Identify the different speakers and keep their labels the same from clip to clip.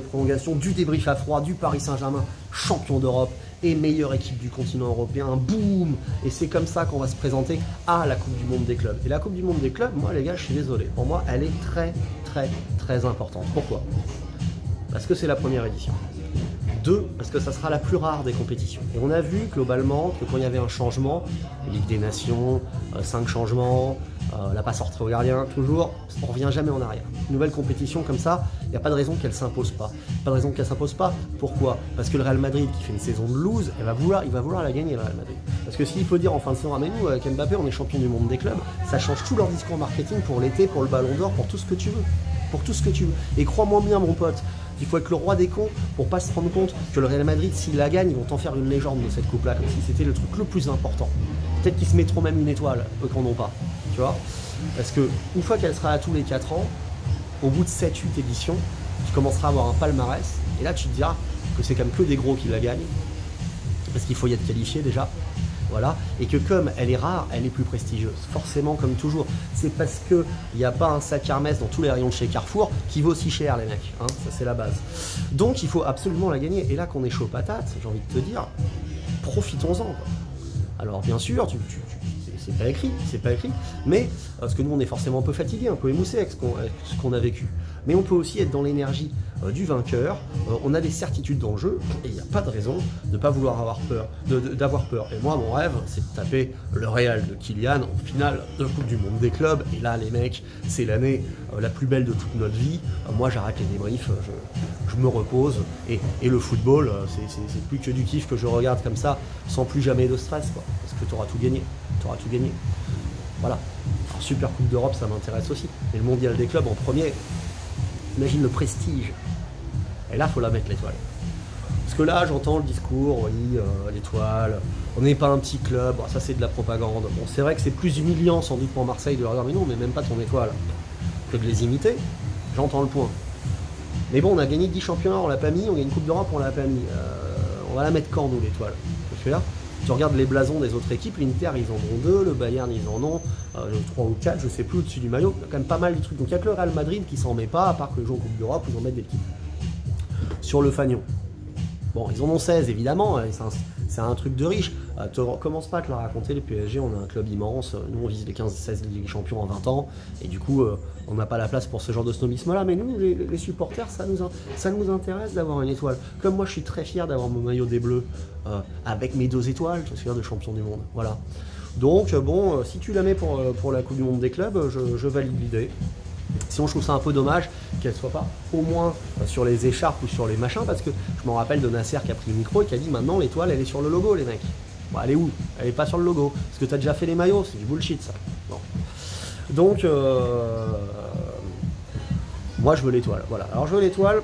Speaker 1: Prolongation, du débrief à froid, du Paris Saint-Germain, champion d'Europe et meilleure équipe du continent européen, boum. Et c'est comme ça qu'on va se présenter à la Coupe du Monde des clubs. Et la Coupe du Monde des clubs, moi les gars, je suis désolé, pour moi, elle est très importante. Pourquoi? Parce que c'est la première édition. 2, parce que ça sera la plus rare des compétitions. Et on a vu globalement que quand il y avait un changement, Ligue des Nations, 5 changements, la passe sortie au gardien, toujours, on ne revient jamais en arrière. Une nouvelle compétition comme ça, il n'y a pas de raison qu'elle ne s'impose pas. Pas de raison qu'elle ne s'impose pas. Pourquoi? Parce que le Real Madrid, qui fait une saison de lose, il va vouloir la gagner, le Real Madrid. Parce que s'il faut dire en fin de saison, ah mais nous, avec Mbappé, on est champion du monde des clubs, ça change tout leur discours marketing pour l'été, pour le Ballon d'Or, pour tout ce que tu veux. Pour tout ce que tu veux. Et crois-moi bien, mon pote, il faut être le roi des cons pour pas se rendre compte que le Real Madrid, s'il la gagne, ils vont t'en faire une légende de cette coupe-là, comme si c'était le truc le plus important. Peut-être qu'ils se mettront même une étoile, eux qui n'en ont pas. Tu vois? Parce que une fois qu'elle sera à tous les 4 ans, au bout de 7-8 éditions, tu commenceras à avoir un palmarès, et là tu te diras que c'est quand même que des gros qui la gagnent, parce qu'il faut y être qualifié déjà. Voilà, et que comme elle est rare, elle est plus prestigieuse. Forcément, comme toujours. C'est parce qu'il n'y a pas un sac Hermès dans tous les rayons de chez Carrefour qui vaut si cher, les mecs. Hein, ça, c'est la base. Donc, il faut absolument la gagner. Et là, qu'on est chaud patate, j'ai envie de te dire, profitons-en. Alors, bien sûr, c'est pas écrit, mais parce que nous, on est forcément un peu fatigué, un peu émoussé avec ce qu'on a vécu. Mais on peut aussi être dans l'énergie du vainqueur, on a des certitudes dans le jeu, et il n'y a pas de raison de ne pas vouloir avoir peur, d'avoir peur. Et moi, mon rêve, c'est de taper le Real de Kylian en finale de Coupe du Monde des clubs, et là, les mecs, c'est l'année la plus belle de toute notre vie. Moi, j'arrête les débriefs, je me repose, et le football, c'est plus que du kiff que je regarde comme ça, sans plus jamais de stress, quoi, parce que tu auras tout gagné, Voilà. Alors, Super Coupe d'Europe, ça m'intéresse aussi, et le Mondial des clubs en premier. Imagine le prestige. Et là, il faut la mettre, l'étoile. Parce que là, j'entends le discours, oui, l'étoile, on n'est pas un petit club, bon, ça c'est de la propagande. Bon, c'est vrai que c'est plus humiliant sans doute pour Marseille de leur dire, mais non, mais même pas ton étoile, que de les imiter. J'entends le point. Mais bon, on a gagné 10 championnats, on l'a pas mis, on gagne une Coupe d'Europe, on l'a pas mis. On va la mettre quand, nous, l'étoile? Je suis là. Tu regardes les blasons des autres équipes, l'Inter ils en ont 2, le Bayern ils en ont 3 ou 4, je sais plus, au-dessus du maillot, il y a quand même pas mal de trucs. Donc il n'y a que le Real Madrid qui s'en met pas, à part que les gens en Coupe d'Europe, ils en mettent des petits. Sur le fanion. Bon, ils en ont 16 évidemment, c'est un truc de riche. Commence pas à te le raconter, le PSG, on a un club immense, nous on vise les 15-16 Ligues Champions en 20 ans, et du coup on n'a pas la place pour ce genre de snobisme-là, mais nous, les supporters, ça nous intéresse d'avoir une étoile. Comme moi je suis très fier d'avoir mon maillot des Bleus, avec mes 2 étoiles, je suis fier de champion du monde, voilà. Donc bon, si tu la mets pour la Coupe du Monde des clubs, je valide l'idée. Sinon, je trouve ça un peu dommage qu'elle soit pas au moins sur les écharpes ou sur les machins, parce que je m'en rappelle de Nasser qui a pris le micro et qui a dit maintenant l'étoile elle est sur le logo, les mecs. Bon, elle est où? Elle est pas sur le logo. Parce que tu as déjà fait les maillots, c'est du bullshit ça. Bon. Donc, moi je veux l'étoile. Voilà. Alors je veux l'étoile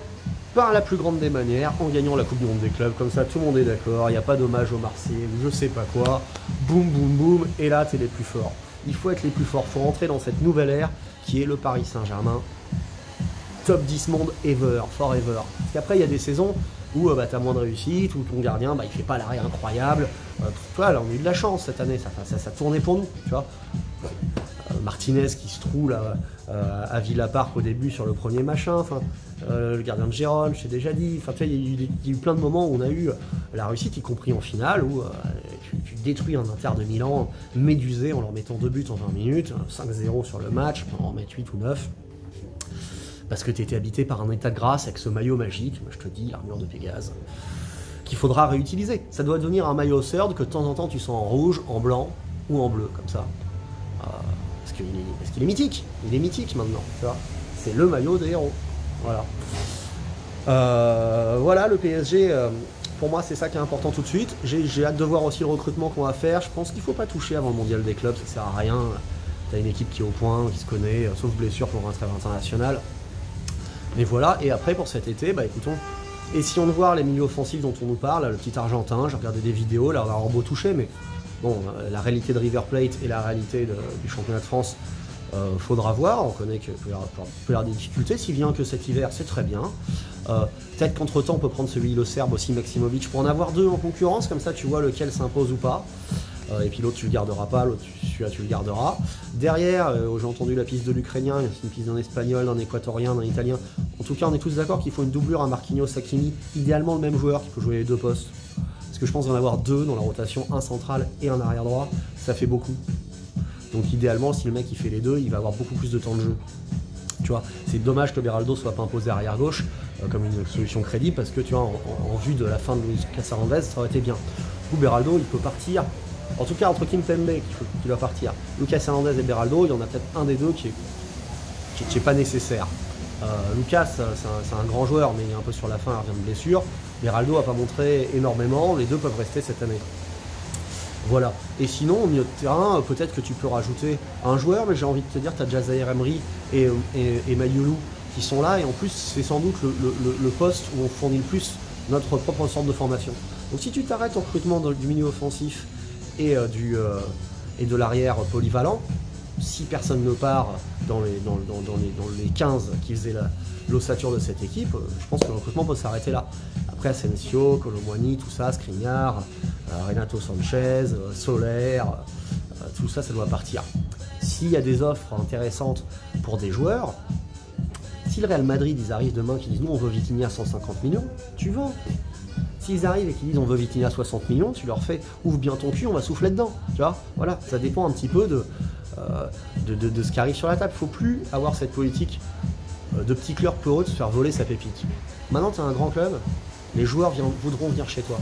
Speaker 1: par la plus grande des manières, en gagnant la Coupe du Monde des clubs. Comme ça, tout le monde est d'accord, il n'y a pas d'hommage aux Marseillais ou je sais pas quoi. Boum, boum, boum. Et là, tu es les plus forts. Il faut être les plus forts. Il faut rentrer dans cette nouvelle ère qui est le Paris Saint-Germain. Top 10 monde ever, forever. Parce qu'après, il y a des saisons où tu as moins de réussite, où ton gardien, il fait pas l'arrêt incroyable. Toi, là, on a eu de la chance cette année, ça tournait pour nous, tu vois. Martinez qui se trouve là, à Villa Park au début sur le premier machin, le gardien de Gérone, je t'ai déjà dit, il y a eu plein de moments où on a eu la réussite, y compris en finale, où tu détruis un Inter de Milan médusé en leur mettant 2 buts en 20 minutes, 5-0 sur le match, on en mettre 8 ou 9, parce que tu étais habité par un état de grâce avec ce maillot magique, je te dis, l'armure de Pégase, qu'il faudra réutiliser. Ça doit devenir un maillot third que de temps en temps tu sens en rouge, en blanc ou en bleu, comme ça. Parce qu'il est mythique, il est mythique maintenant, tu vois. C'est le maillot des héros, voilà. Voilà, le PSG, pour moi c'est ça qui est important tout de suite. J'ai hâte de voir aussi le recrutement qu'on va faire. Je pense qu'il ne faut pas toucher avant le mondial des clubs, ça sert à rien. Tu as une équipe qui est au point, qui se connaît, sauf blessure pour un trêve international. Mais voilà, et après pour cet été, écoutons, essayons de voir les milieux offensifs dont on nous parle, le petit Argentin, j'ai regardé des vidéos, là on a un beau touché, mais bon, la réalité de River Plate et la réalité du championnat de France, faudra voir. On connaît qu'il peut y avoir des difficultés. S'il vient que cet hiver, c'est très bien. Peut-être qu'entre temps, on peut prendre celui le Serbe aussi, Maximovic, pour en avoir 2 en concurrence. Comme ça, tu vois lequel s'impose ou pas. et puis l'autre tu le garderas pas, l'autre celui-là tu le garderas. Derrière, j'ai entendu la piste de l'Ukrainien, c'est une piste d'un Espagnol, d'un Équatorien, d'un Italien. En tout cas, on est tous d'accord qu'il faut une doublure à Marquinhos, Hakimi, idéalement le même joueur qui peut jouer les deux postes. Parce que je pense d'en avoir deux dans la rotation, un central et un arrière droit, ça fait beaucoup. Donc idéalement, si le mec il fait les deux, il va avoir beaucoup plus de temps de jeu. Tu vois, c'est dommage que Beraldo soit pas imposé arrière gauche comme une solution crédible parce que tu vois, en vue de la fin de Lucas Hernandez, ça aurait été bien. Du coup, Beraldo, il peut partir. En tout cas, entre Kimpembe qui doit partir, Lucas Hernandez et Beraldo, il y en a peut-être un des deux qui est pas nécessaire. Lucas, c'est un grand joueur, mais il est un peu sur la fin, il revient de blessure. Beraldo n'a pas montré énormément, les deux peuvent rester cette année. Voilà. Et sinon, au milieu de terrain, peut-être que tu peux rajouter un joueur, mais j'ai envie de te dire, tu as déjà Zahir Emery et Mayulu qui sont là, et en plus, c'est sans doute le poste où on fournit le plus notre propre sorte de formation. Donc si tu t'arrêtes au recrutement du milieu offensif et de l'arrière polyvalent, si personne ne part dans les 15 qui faisaient l'ossature de cette équipe, je pense que le recrutement peut s'arrêter là. Après Asensio, Colomboigny, tout ça, Skriniar, Renato Sanchez, Soler, tout ça, ça doit partir. S'il y a des offres intéressantes pour des joueurs, si le Real Madrid, ils arrivent demain, qu'ils disent nous on veut Vitinha à 150 millions, tu vends. S'ils arrivent et qu'ils disent on veut Vitinha à 60 millions, tu leur fais ouvre bien ton cul, on va souffler dedans. Tu vois, voilà, ça dépend un petit peu de ce qui arrive sur la table. Il ne faut plus avoir cette politique de petit club peureux de se faire voler sa pépite. Maintenant, tu as un grand club, les joueurs voudront venir chez toi.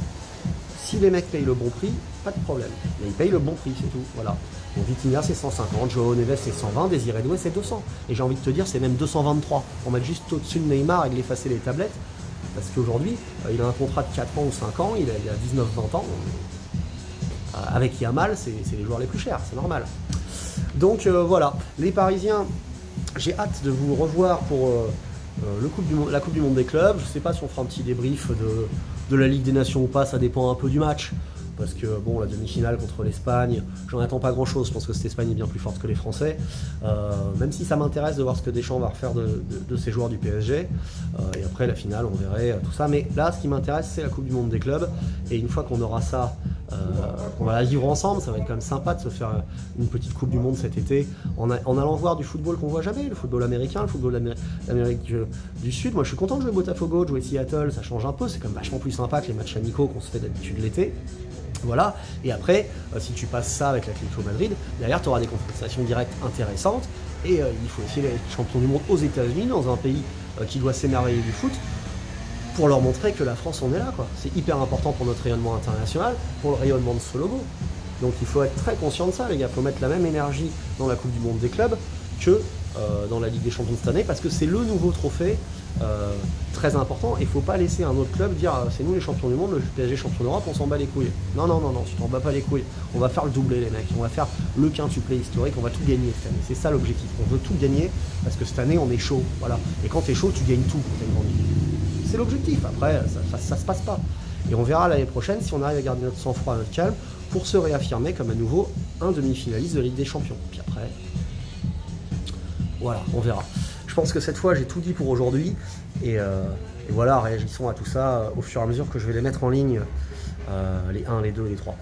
Speaker 1: Si les mecs payent le bon prix, pas de problème. Mais ils payent le bon prix, c'est tout. Voilà. Donc Vitinha, c'est 150, Joao Neves, c'est 120, Désiré Doué, c'est 200. Et j'ai envie de te dire, c'est même 223. On va mettre juste au-dessus de Neymar et de l'effacer les tablettes. Parce qu'aujourd'hui, il a un contrat de 4 ans ou 5 ans, il a 19-20 ans. Avec Yamal, c'est les joueurs les plus chers, c'est normal. Donc voilà, les Parisiens, j'ai hâte de vous revoir pour la Coupe du Monde des clubs. Je ne sais pas si on fera un petit débrief de la Ligue des Nations ou pas, ça dépend un peu du match. Parce que bon, la demi-finale contre l'Espagne, j'en attends pas grand-chose, je pense que cette Espagne est bien plus forte que les Français. Même si ça m'intéresse de voir ce que Deschamps va refaire de ces joueurs du PSG. Et après la finale, on verrait tout ça. Mais là, ce qui m'intéresse, c'est la Coupe du Monde des clubs. Et une fois qu'on aura ça, qu'on va la vivre ensemble, ça va être quand même sympa de se faire une petite Coupe du Monde cet été, en allant voir du football qu'on voit jamais, le football américain, le football d'Amérique du Sud. Moi, je suis content de jouer Botafogo, de jouer Seattle, ça change un peu, c'est quand même vachement plus sympa que les matchs amicaux qu'on se fait d'habitude l'été. Voilà, et après, si tu passes ça avec l'Atlético Madrid, derrière tu auras des confrontations directes intéressantes, et il faut essayer d'être champion du monde aux États-Unis, dans un pays qui doit s'émerveiller du foot, pour leur montrer que la France en est là, quoi. C'est hyper important pour notre rayonnement international, pour le rayonnement de ce logo. Donc il faut être très conscient de ça, les gars, il faut mettre la même énergie dans la Coupe du Monde des clubs que dans la Ligue des Champions de cette année, parce que c'est le nouveau trophée très important, et il ne faut pas laisser un autre club dire c'est nous les champions du monde, le PSG champion d'Europe, on s'en bat les couilles. Non, non, non, non, tu t'en bats pas les couilles. On va faire le doublé, les mecs, on va faire le quintuplé historique, on va tout gagner cette année. C'est ça l'objectif, on veut tout gagner, parce que cette année on est chaud, voilà. Et quand tu es chaud, tu gagnes tout quand tu as une grande équipe. C'est l'objectif, après ça se passe pas. Et on verra l'année prochaine si on arrive à garder notre sang-froid, notre calme, pour se réaffirmer comme à nouveau un demi-finaliste de la Ligue des Champions. Puis après, voilà, on verra. Je pense que cette fois j'ai tout dit pour aujourd'hui, et voilà, réagissons à tout ça au fur et à mesure que je vais les mettre en ligne, les 1, les 2 et les 3.